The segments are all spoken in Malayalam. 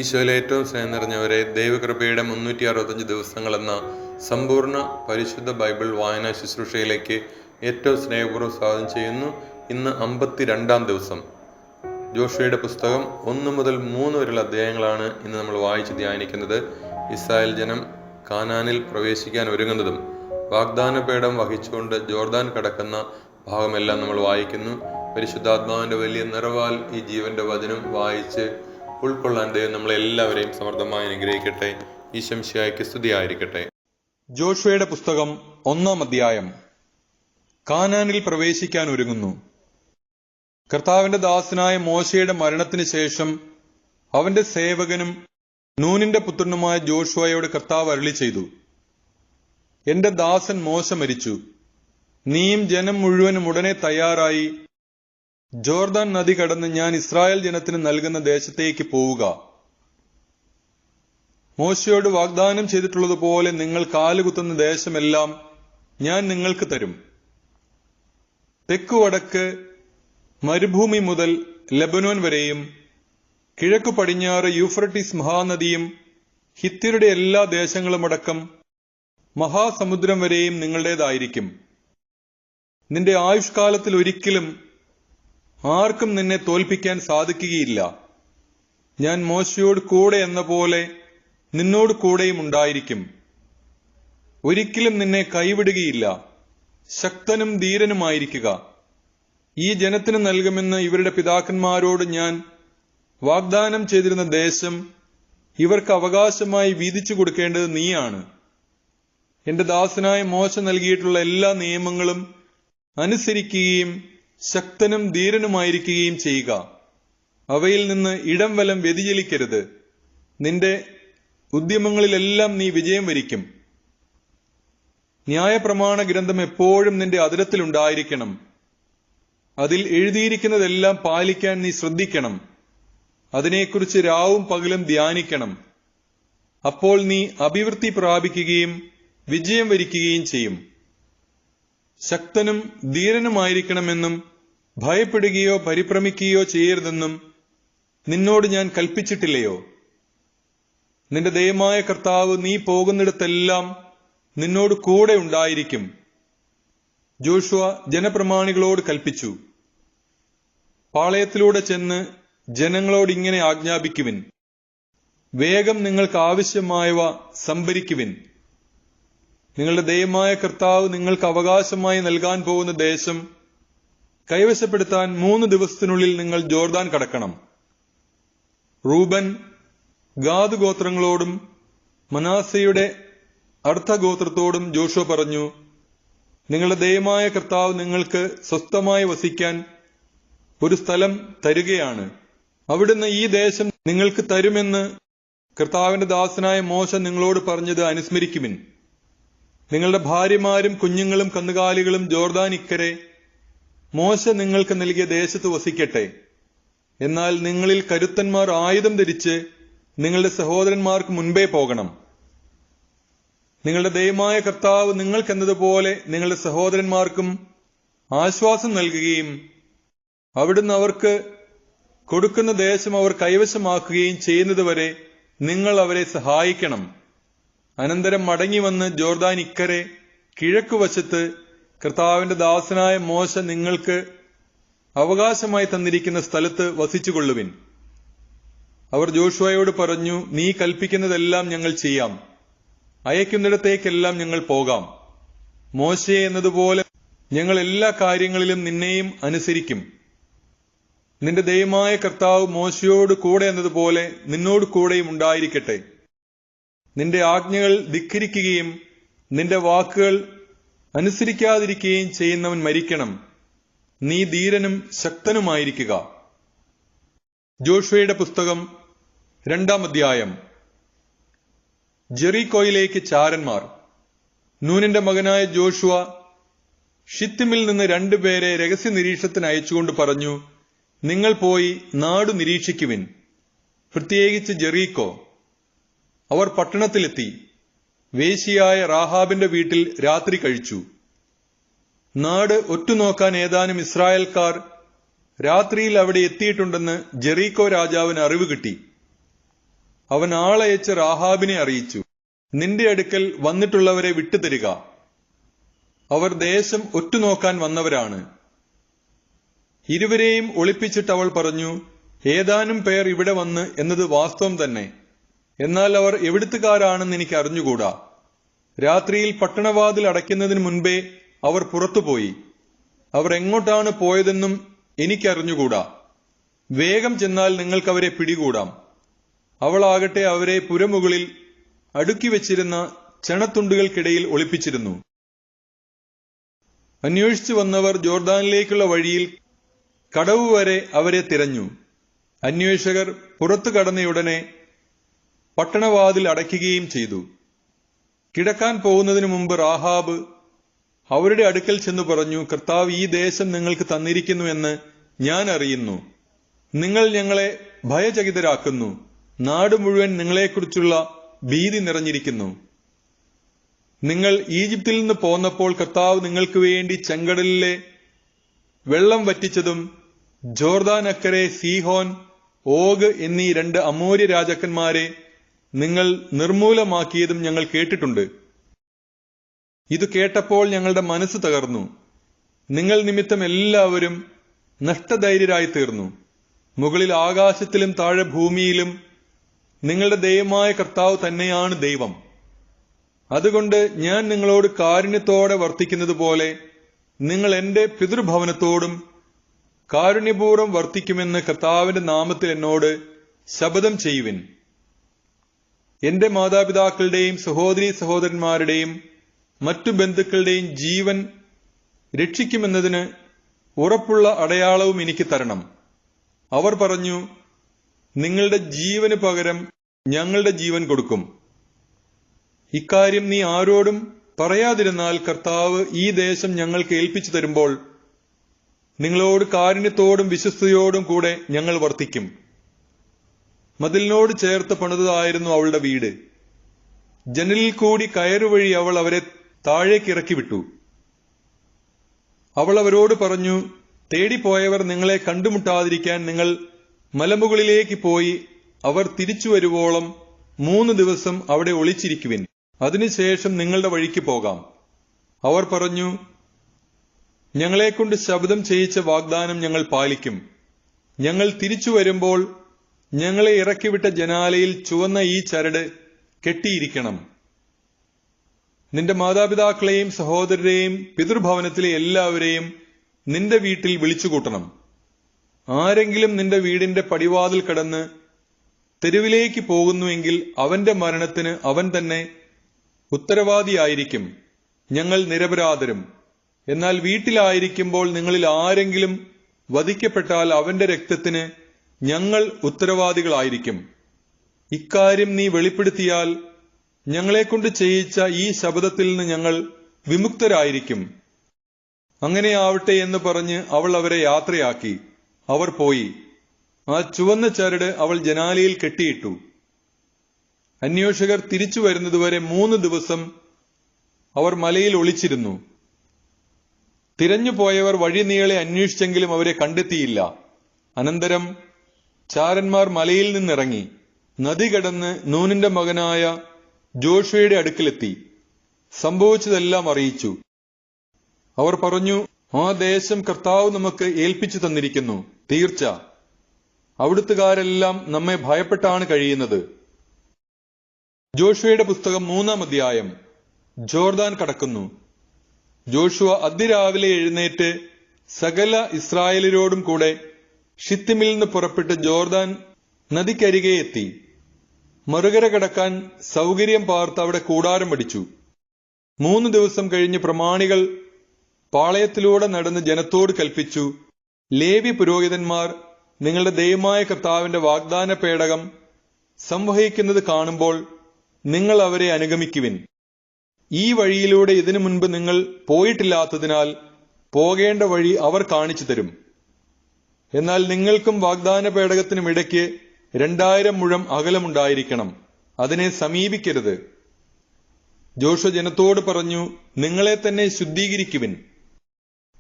ഈശോയിലെ ഏറ്റവും സ്നേഹം നിറഞ്ഞവരെ, ദൈവകൃപയുടെ 365 ദിവസങ്ങളെന്ന സമ്പൂർണ്ണ പരിശുദ്ധ ബൈബിൾ വായനാ ശുശ്രൂഷയിലേക്ക് ഏറ്റവും സ്നേഹപൂർവ്വം സ്വാഗതം ചെയ്യുന്നു. ഇന്ന് 52-ാം ദിവസം. ജോഷുവയുടെ പുസ്തകം 1 മുതൽ 3 വരെയുള്ള അധ്യായങ്ങളാണ് ഇന്ന് നമ്മൾ വായിച്ച് ധ്യാനിക്കുന്നത്. ഇസ്രായേൽ ജനം കാനാനിൽ പ്രവേശിക്കാൻ ഒരുങ്ങുന്നതും വാഗ്ദാന പേടം വഹിച്ചുകൊണ്ട് ജോർദാൻ കടക്കുന്ന ഭാഗമെല്ലാം നമ്മൾ വായിക്കുന്നു. പരിശുദ്ധാത്മാവിൻ്റെ വലിയ നിറവാൽ ഈ ജീവന്റെ വചനം വായിച്ച് ഉൾക്കൊള്ളാൻ ദൈവം നമ്മളെല്ലാവരെയും സമൃദ്ധമായി അനുഗ്രഹിക്കട്ടെ. ഈശംശിഹായ്ക്ക് സ്തുതിയായിരിക്കട്ടെ. ജോഷുവയുടെ പുസ്തകം 1-ാം അധ്യായം. കാനാനിൽ പ്രവേശിക്കാൻ ഒരുങ്ങുന്നു. കർത്താവിന്റെ ദാസനായ മോശയുടെ മരണത്തിന് ശേഷം അവന്റെ സേവകനും നൂനിന്റെ പുത്രനുമായ ജോഷുവയോട് കർത്താവ് അരുളി ചെയ്തു, എന്റെ ദാസൻ മോശ മരിച്ചു. നീയും ജനം മുഴുവനും ഉടനെ തയ്യാറായി ജോർദാൻ നദി കടന്ന് ഞാൻ ഇസ്രായേൽ ജനത്തിന് നൽകുന്ന ദേശത്തേക്ക് പോവുക. മോശയോട് വാഗ്ദാനം ചെയ്തിട്ടുള്ളതുപോലെ നിങ്ങൾ കാലുകുത്തുന്ന ദേശമെല്ലാം ഞാൻ നിങ്ങൾക്ക് തരും. തെക്കുവടക്ക് മരുഭൂമി മുതൽ ലെബനോൻ വരെയും കിഴക്കു പടിഞ്ഞാറ് യൂഫ്രട്ടീസ് മഹാനദിയും ഹിത്യരുടെ എല്ലാ ദേശങ്ങളുമടക്കം മഹാസമുദ്രം വരെയും നിങ്ങളുടേതായിരിക്കും. നിന്റെ ആയുഷ്കാലത്തിൽ ഒരിക്കലും ആർക്കും നിന്നെ തോൽപ്പിക്കാൻ സാധിക്കുകയില്ല. ഞാൻ മോശയോട് കൂടെ എന്ന പോലെ നിന്നോട് കൂടെയും ഉണ്ടായിരിക്കും. ഒരിക്കലും നിന്നെ കൈവിടുകയില്ല. ശക്തനും ധീരനുമായിരിക്കുക. ഈ ജനത്തിന് നൽകുമെന്ന് ഇവരുടെ പിതാക്കന്മാരോട് ഞാൻ വാഗ്ദാനം ചെയ്തിരുന്ന ദേശം ഇവർക്ക് അവകാശമായി വീതിച്ചു കൊടുക്കേണ്ടത് നീയാണ്. എന്റെ ദാസനായ മോശ നൽകിയിട്ടുള്ള എല്ലാ നിയമങ്ങളും അനുസരിക്കുകയും ശക്തനും ധീരനുമായിരിക്കുകയും ചെയ്യുക. അവയിൽ നിന്ന് ഇടം വലം വ്യതിചലിക്കരുത്. നിന്റെ ഉദ്യമങ്ങളിലെല്ലാം നീ വിജയം വരിക്കും. ന്യായപ്രമാണ ഗ്രന്ഥം എപ്പോഴും നിന്റെ അതിരത്തിലുണ്ടായിരിക്കണം. അതിൽ എഴുതിയിരിക്കുന്നതെല്ലാം പാലിക്കാൻ നീ ശ്രദ്ധിക്കണം. അതിനെക്കുറിച്ച് രാവും പകലും ധ്യാനിക്കണം. അപ്പോൾ നീ അഭിവൃദ്ധി പ്രാപിക്കുകയും വിജയം വരിക്കുകയും ചെയ്യും. ശക്തനും ധീരനുമായിരിക്കണമെന്നും ഭയപ്പെടുകയോ പരിഭ്രമിക്കുകയോ ചെയ്യരുതെന്നും നിന്നോട് ഞാൻ കൽപ്പിച്ചിട്ടില്ലയോ? നിന്റെ ദൈവമായ കർത്താവ് നീ പോകുന്നിടത്തെല്ലാം നിന്നോട് കൂടെ ഉണ്ടായിരിക്കും. ജോഷുവ ജനപ്രമാണികളോട് കൽപ്പിച്ചു, പാളയത്തിലൂടെ ചെന്ന് ജനങ്ങളോട് ഇങ്ങനെ ആജ്ഞാപിക്കുവിൻ, വേഗം നിങ്ങൾക്ക് ആവശ്യമായവ സംഭരിക്കുവിൻ. നിങ്ങളുടെ ദൈവമായ കർത്താവ് നിങ്ങൾക്ക് അവകാശമായി നൽകാൻ പോകുന്ന ദേശം കൈവശപ്പെടുത്താൻ 3 ദിവസത്തിനുള്ളിൽ നിങ്ങൾ ജോർദാൻ കടക്കണം. റൂബൻ, ഗാദ് ഗോത്രങ്ങളോടും മനാസയുടെ അർദ്ധഗോത്രത്തോടും ജോഷുവ പറഞ്ഞു, നിങ്ങളുടെ ദൈവമായ കർത്താവ് നിങ്ങൾക്ക് സ്വസ്ഥമായി വസിക്കാൻ ഒരു സ്ഥലം തരികയാണ്. അവിടുന്ന് ഈ ദേശം നിങ്ങൾക്ക് തരുമെന്ന് കർത്താവിന്റെ ദാസനായ മോശ നിങ്ങളോട് പറഞ്ഞത് അനുസ്മരിക്കുവിൻ. നിങ്ങളുടെ ഭാര്യമാരും കുഞ്ഞുങ്ങളും കന്നുകാലികളും ജോർദാൻ ഇക്കരെ മോശ നിങ്ങൾക്ക് നൽകിയ ദേശത്ത് വസിക്കട്ടെ. എന്നാൽ നിങ്ങളിൽ കരുത്തന്മാർ ആയുധം ധരിച്ച് നിങ്ങളുടെ സഹോദരന്മാർക്ക് മുൻപേ പോകണം. നിങ്ങളുടെ ദൈവമായ കർത്താവ് നിങ്ങൾക്കെന്നതുപോലെ നിങ്ങളുടെ സഹോദരന്മാർക്കും ആശ്വാസം നൽകുകയും അവിടുന്ന് അവർക്ക് കൊടുക്കുന്ന ദേശം അവർ കൈവശമാക്കുകയും ചെയ്യുന്നതുവരെ നിങ്ങൾ അവരെ സഹായിക്കണം. അനന്തരം മടങ്ങി വന്ന് ജോർദാൻ ഇക്കരെ കിഴക്കുവശത്ത് കർത്താവിന്റെ ദാസനായ മോശ നിങ്ങൾക്ക് അവകാശമായി തന്നിരിക്കുന്ന സ്ഥലത്ത് വസിച്ചുകൊള്ളുവിൻ. അവർ ജോഷുവയോട് പറഞ്ഞു, നീ കൽപ്പിക്കുന്നതെല്ലാം ഞങ്ങൾ ചെയ്യാം. അയക്കുന്നിടത്തേക്കെല്ലാം ഞങ്ങൾ പോകാം. മോശയെ എന്നതുപോലെ ഞങ്ങൾ എല്ലാ കാര്യങ്ങളിലും നിന്നെയും അനുസരിക്കും. നിന്റെ ദൈവമായ കർത്താവ് മോശയോട് കൂടെ എന്നതുപോലെ നിന്നോട് കൂടെയും ഉണ്ടായിരിക്കട്ടെ. നിന്റെ ആജ്ഞകൾ ധിക്കരിക്കുകയും നിന്റെ വാക്കുകൾ അനുസരിക്കാതിരിക്കുകയും ചെയ്യുന്നവൻ മരിക്കണം. നീ ധീരനും ശക്തനുമായിരിക്കുക. ജോഷുവയുടെ പുസ്തകം 2-ാം അധ്യായം. ജെറീക്കോയിലേക്ക് ചാരന്മാർ. നൂനിന്റെ മകനായ ജോഷുവ ഷിത്തിമിൽ നിന്ന് 2 പേരെ രഹസ്യ നിരീക്ഷണത്തിന് അയച്ചുകൊണ്ട് പറഞ്ഞു, നിങ്ങൾ പോയി നാടു നിരീക്ഷിക്കുവിൻ, പ്രത്യേകിച്ച് ജെറീക്കോ. അവർ പട്ടണത്തിലെത്തി വേശ്യയായ റാഹാബിന്റെ വീട്ടിൽ രാത്രി കഴിച്ചു. നാട് ഒറ്റുനോക്കാൻ ഏതാനും ഇസ്രായേൽക്കാർ രാത്രിയിൽ അവിടെ എത്തിയിട്ടുണ്ടെന്ന് ജെറീക്കോ രാജാവിന് അറിവ് കിട്ടി. അവൻ ആളയച്ച് റാഹാബിനെ അറിയിച്ചു, നിന്റെ അടുക്കൽ വന്നിട്ടുള്ളവരെ വിട്ടുതരിക, അവർ ദേശം ഒറ്റുനോക്കാൻ വന്നവരാണ്. ഇരുവരെയും ഒളിപ്പിച്ചിട്ട് അവൾ പറഞ്ഞു, ഏതാനും പേർ ഇവിടെ വന്ന് എന്നത് വാസ്തവം തന്നെ, എന്നാൽ അവർ എവിടുത്തുകാരാണെന്ന് എനിക്ക് അറിഞ്ഞുകൂടാ. രാത്രിയിൽ പട്ടണവാതിൽ അടയ്ക്കുന്നതിന് മുൻപേ അവർ പുറത്തുപോയി. അവർ എങ്ങോട്ടാണ് പോയതെന്നും എനിക്കറിഞ്ഞുകൂടാ. വേഗം ചെന്നാൽ നിങ്ങൾക്കവരെ പിടികൂടാം. അവളാകട്ടെ അവരെ പുരമുകളിൽ അടുക്കി വെച്ചിരുന്ന ചണത്തുണ്ടുകൾക്കിടയിൽ ഒളിപ്പിച്ചിരുന്നു. അന്വേഷിച്ചു വന്നവർ ജോർദാനിലേക്കുള്ള വഴിയിൽ കടവ് വരെ അവരെ തിരഞ്ഞു. അന്വേഷകർ പുറത്തു കടന്നയുടനെ പട്ടണവാതിൽ അടയ്ക്കുകയും ചെയ്തു. കിടക്കാൻ പോകുന്നതിനു മുമ്പ് റാഹാബ് അവരുടെ അടുക്കൽ ചെന്നു പറഞ്ഞു, കർത്താവ് ഈ ദേശം നിങ്ങൾക്ക് തന്നിരിക്കുന്നുവെന്ന് ഞാൻ അറിയുന്നു. നിങ്ങൾ ഞങ്ങളെ ഭയചകിതരാക്കുന്നു. നാട് മുഴുവൻ നിങ്ങളെക്കുറിച്ചുള്ള ഭീതി നിറഞ്ഞിരിക്കുന്നു. നിങ്ങൾ ഈജിപ്തിൽ നിന്ന് പോന്നപ്പോൾ കർത്താവ് നിങ്ങൾക്ക് വേണ്ടി ചെങ്കടലിലെ വെള്ളം വറ്റിച്ചതും ജോർദാൻ അക്കരെ സീഹോൻ, ഓഗ് എന്നീ 2 അമോര്യ രാജാക്കന്മാരെ നിങ്ങൾ നിർമൂലമാക്കിയതും ഞങ്ങൾ കേട്ടിട്ടുണ്ട്. ഇത് കേട്ടപ്പോൾ ഞങ്ങളുടെ മനസ്സ് തകർന്നു. നിങ്ങൾ നിമിത്തം എല്ലാവരും നഷ്ടധൈര്യരായി തീർന്നു. മുകളിൽ ആകാശത്തിലും താഴെ ഭൂമിയിലും നിങ്ങളുടെ ദൈവമായ കർത്താവ് തന്നെയാണ് ദൈവം. അതുകൊണ്ട് ഞാൻ നിങ്ങളോട് കാരുണ്യത്തോടെ വർത്തിക്കുന്നത് പോലെ നിങ്ങൾ എന്റെ പിതൃഭവനത്തോടും കാരുണ്യപൂർവ്വം വർത്തിക്കുമെന്ന് കർത്താവിന്റെ നാമത്തിൽ എന്നോട് ശപഥം ചെയ്യുവിൻ. എന്റെ മാതാപിതാക്കളുടെയും സഹോദരീ സഹോദരന്മാരുടെയും മറ്റു ബന്ധുക്കളുടെയും ജീവൻ രക്ഷിക്കുമെന്നതിന് ഉറപ്പുള്ള അടയാളവും എനിക്ക് തരണം. അവർ പറഞ്ഞു, നിങ്ങളുടെ ജീവന് പകരം ഞങ്ങളുടെ ജീവൻ കൊടുക്കും. ഇക്കാര്യം നീ ആരോടും പറയാതിരുന്നാൽ കർത്താവ് ഈ ദേശം ഞങ്ങൾക്ക് ഏൽപ്പിച്ചു തരുമ്പോൾ നിങ്ങളോട് കാരുണ്യത്തോടും വിശ്വസ്തയോടും കൂടെ ഞങ്ങൾ വർത്തിക്കും. മതിലിനോട് ചേർത്ത് പണിതതായിരുന്നു അവളുടെ വീട്. ജനലിൽ കൂടി കയറുവഴി അവൾ അവരെ താഴേക്ക് ഇറക്കി വിട്ടു. അവൾ അവരോട് പറഞ്ഞു, തേടിപ്പോയവർ നിങ്ങളെ കണ്ടുമുട്ടാതിരിക്കാൻ നിങ്ങൾ മലമുകളിലേക്ക് പോയി അവർ തിരിച്ചു വരുവോളം 3 ദിവസം അവിടെ ഒളിച്ചിരിക്കുവിൻ. അതിനുശേഷം നിങ്ങളുടെ വഴിക്ക് പോകാം. അവർ പറഞ്ഞു, ഞങ്ങളെക്കൊണ്ട് ശബ്ദം ചെയ്യിച്ച വാഗ്ദാനം ഞങ്ങൾ പാലിക്കും. ഞങ്ങൾ തിരിച്ചു വരുമ്പോൾ ഞങ്ങളെ ഇറക്കിവിട്ട ജനാലയിൽ ചുവന്ന ഈ ചരട് കെട്ടിയിരിക്കണം. നിന്റെ മാതാപിതാക്കളെയും സഹോദരരെയും പിതൃഭവനത്തിലെ എല്ലാവരെയും നിന്റെ വീട്ടിൽ വിളിച്ചുകൂട്ടണം. ആരെങ്കിലും നിന്റെ വീടിന്റെ പടിവാതിൽ കടന്ന് തെരുവിലേക്ക് പോകുന്നുവെങ്കിൽ അവന്റെ മരണത്തിന് അവൻ തന്നെ ഉത്തരവാദിയായിരിക്കും. ഞങ്ങൾ നിരപരാധരും. എന്നാൽ വീട്ടിലായിരിക്കുമ്പോൾ നിങ്ങളിൽ ആരെങ്കിലും വധിക്കപ്പെട്ടാൽ അവന്റെ രക്തത്തിന് ഞങ്ങൾ ഉത്തരവാദികളായിരിക്കും. ഇക്കാര്യം നീ വെളിപ്പെടുത്തിയാൽ ഞങ്ങളെക്കൊണ്ട് ചെയ്യിച്ച ഈ ശപഥത്തിൽ നിന്ന് ഞങ്ങൾ വിമുക്തരായിരിക്കും. അങ്ങനെയാവട്ടെ എന്ന് പറഞ്ഞ് അവൾ അവരെ യാത്രയാക്കി. അവർ പോയി. ആ ചുവന്ന ചരട് അവൾ ജനാലയിൽ കെട്ടിയിട്ടു. അന്വേഷകർ തിരിച്ചു വരുന്നതുവരെ 3 ദിവസം അവർ മലയിൽ ഒളിച്ചിരുന്നു. തിരഞ്ഞുപോയവർ വഴിനീളെ അന്വേഷിച്ചെങ്കിലും അവരെ കണ്ടെത്തിയില്ല. അനന്തരം ചാരന്മാർ മലയിൽ നിന്നിറങ്ങി നദി കടന്ന് നൂനിന്റെ മകനായ ജോഷുവയുടെ അടുക്കലെത്തി സംഭവിച്ചതെല്ലാം അറിയിച്ചു. അവർ പറഞ്ഞു, ആ ദേശം കർത്താവ് നമുക്ക് ഏൽപ്പിച്ചു തന്നിരിക്കുന്നു. തീർച്ച അവിടുത്തുകാരെല്ലാം നമ്മെ ഭയപ്പെട്ടാണ് കഴിയുന്നത്. ജോഷുവയുടെ പുസ്തകം 3-ാം അധ്യായം. ജോർദാൻ കടക്കുന്നു. ജോഷുവ അതിരാവിലെ എഴുന്നേറ്റ് സകല ഇസ്രായേലരോടും കൂടെ ഷിത്തിമിൽ നിന്ന് പുറപ്പെട്ട് ജോർദാൻ നദിക്കരികെ എത്തി. മറുകര കടക്കാൻ സൗകര്യം പാർത്ത് അവിടെ കൂടാരം പടിച്ചു. 3 ദിവസം കഴിഞ്ഞ് പ്രമാണികൾ പാളയത്തിലൂടെ നടന്ന് ജനത്തോട് കൽപ്പിച്ചു, ലേവ്യ പുരോഹിതന്മാർ നിങ്ങളുടെ ദൈവമായ കർത്താവിന്റെ വാഗ്ദാന പേടകം സംവഹിക്കുന്നത് കാണുമ്പോൾ നിങ്ങൾ അവരെ അനുഗമിക്കുവിൻ. ഈ വഴിയിലൂടെ ഇതിനു മുൻപ് നിങ്ങൾ പോയിട്ടില്ലാത്തതിനാൽ പോകേണ്ട വഴി അവർ കാണിച്ചു തരും. എന്നാൽ നിങ്ങൾക്കും വാഗ്ദാന പേടകത്തിനും ഇടയ്ക്ക് 2000 മുഴം അകലമുണ്ടായിരിക്കണം. അതിനെ സമീപിക്കരുത്. ജോഷുവ ജനത്തോട് പറഞ്ഞു, നിങ്ങളെ തന്നെ ശുദ്ധീകരിക്കുവിൻ.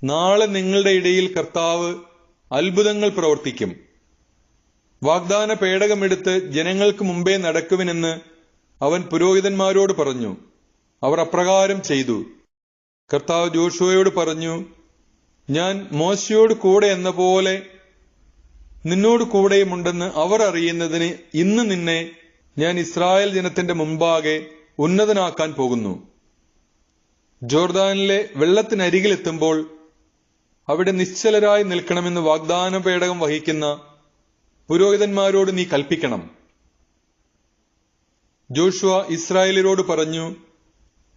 നാളെ നിങ്ങളുടെ ഇടയിൽ കർത്താവ് അത്ഭുതങ്ങൾ പ്രവർത്തിക്കും. വാഗ്ദാന പേടകമെടുത്ത് ജനങ്ങൾക്ക് മുമ്പേ നടക്കുവിനെന്ന് അവൻ പുരോഹിതന്മാരോട് പറഞ്ഞു. അവർ അപ്രകാരം ചെയ്തു. കർത്താവ് ജോഷുവയോട് പറഞ്ഞു, ഞാൻ മോശയോട് കൂടെ എന്ന പോലെ നിന്നോട് കൂടെയുമുണ്ടെന്ന് അവർ അറിയുന്നതിന് ഇന്ന് നിന്നെ ഞാൻ ഇസ്രായേൽ ജനത്തിന്റെ മുമ്പാകെ ഉന്നതനാക്കാൻ പോകുന്നു. ജോർദാനിലെ വെള്ളത്തിനരികിലെത്തുമ്പോൾ അവിടെ നിശ്ചലരായി നിൽക്കണമെന്ന് വാഗ്ദാന പേടകം വഹിക്കുന്ന പുരോഹിതന്മാരോട് നീ കൽപ്പിക്കണം. ജോഷുവ ഇസ്രായേലിയരോട് പറഞ്ഞു,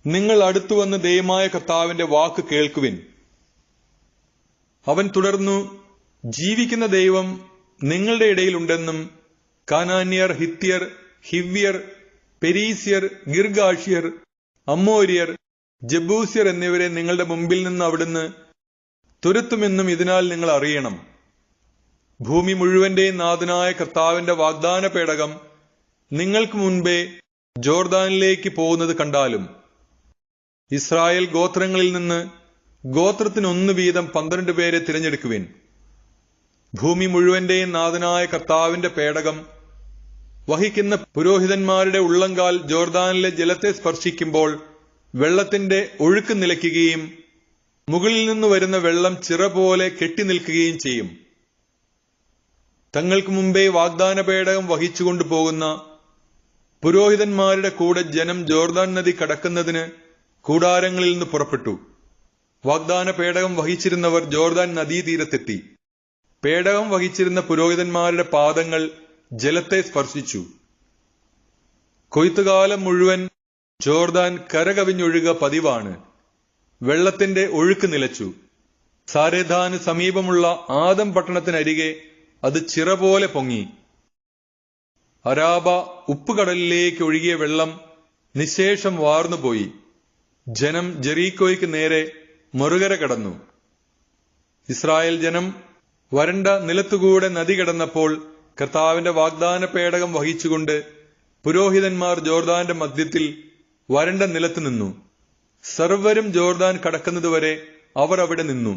നിങ്ങൾ അടുത്തുവന്ന് ദൈവമായ കർത്താവിന്റെ വാക്ക് കേൾക്കുവിൻ. അവൻ തുടർന്നു, ജീവിക്കുന്ന ദൈവം നിങ്ങളുടെ ഇടയിലുണ്ടെന്നും കാനാന്യർ, ഹിത്യർ, ഹിവ്യർ, പെരീസ്യർ, ഗിർഗാഷ്യർ, അമ്മോര്യർ, ജബൂസ്യർ എന്നിവരെ നിങ്ങളുടെ മുമ്പിൽ നിന്ന് അവിടുന്ന് തുരത്തുമെന്നും ഇതിനാൽ നിങ്ങൾ അറിയണം. ഭൂമി മുഴുവന്റെയും നാഥനായ കർത്താവിന്റെ വാഗ്ദാന പേടകം നിങ്ങൾക്ക് മുൻപേ ജോർദാനിലേക്ക് പോകുന്നത് കണ്ടാലും ഇസ്രായേൽ ഗോത്രങ്ങളിൽ നിന്ന് ഗോത്രത്തിനൊന്നു വീതം 12 പേരെ തിരഞ്ഞെടുക്കുവിൻ. ഭൂമി മുഴുവന്റെയും നാഥനായ കർത്താവിന്റെ പേടകം വഹിക്കുന്ന പുരോഹിതന്മാരുടെ ഉള്ളങ്കാൽ ജോർദാനിലെ ജലത്തെ സ്പർശിക്കുമ്പോൾ വെള്ളത്തിന്റെ ഒഴുക്ക് നിലയ്ക്കുകയും മുകളിൽ നിന്ന് വരുന്ന വെള്ളം ചിറ പോലെ കെട്ടിനിൽക്കുകയും ചെയ്യും. തങ്ങൾക്ക് മുമ്പേ വാഗ്ദാന പേടകം വഹിച്ചുകൊണ്ടു പോകുന്ന പുരോഹിതന്മാരുടെ കൂടെ ജനം ജോർദാൻ നദി കടക്കുന്നതിന് കൂടാരങ്ങളിൽ നിന്ന് പുറപ്പെട്ടു. വാഗ്ദാന പേടകം വഹിച്ചിരുന്നവർ ജോർദാൻ നദീതീരത്തെത്തി. പേടകം വഹിച്ചിരുന്ന പുരോഹിതന്മാരുടെ പാദങ്ങൾ ജലത്തെ സ്പർശിച്ചു. കൊയ്ത്തുകാലം മുഴുവൻ ജോർദാൻ കരകവിഞ്ഞൊഴുക പതിവാണ്. വെള്ളത്തിന്റെ ഒഴുക്ക് നിലച്ചു. സാരെഥാന് സമീപമുള്ള ആദം പട്ടണത്തിനരികെ അത് ചിറ പോലെ പൊങ്ങി. അരാബ ഉപ്പുകടലിലേക്ക് ഒഴുകിയ വെള്ളം നിശേഷം വാർന്നുപോയി. ജനം ജെറീക്കോയ്ക്ക് നേരെ മറുകര കടന്നു. ഇസ്രായേൽ ജനം വരണ്ട നിലത്തുകൂടെ നദി കടന്നപ്പോൾ കർത്താവിന്റെ വാഗ്ദാന പേടകം വഹിച്ചുകൊണ്ട് പുരോഹിതന്മാർ ജോർദാന്റെ മധ്യത്തിൽ വരണ്ട നിലത്ത് നിന്നു. സർവരും ജോർദാൻ കടക്കുന്നതുവരെ അവർ അവിടെ നിന്നു.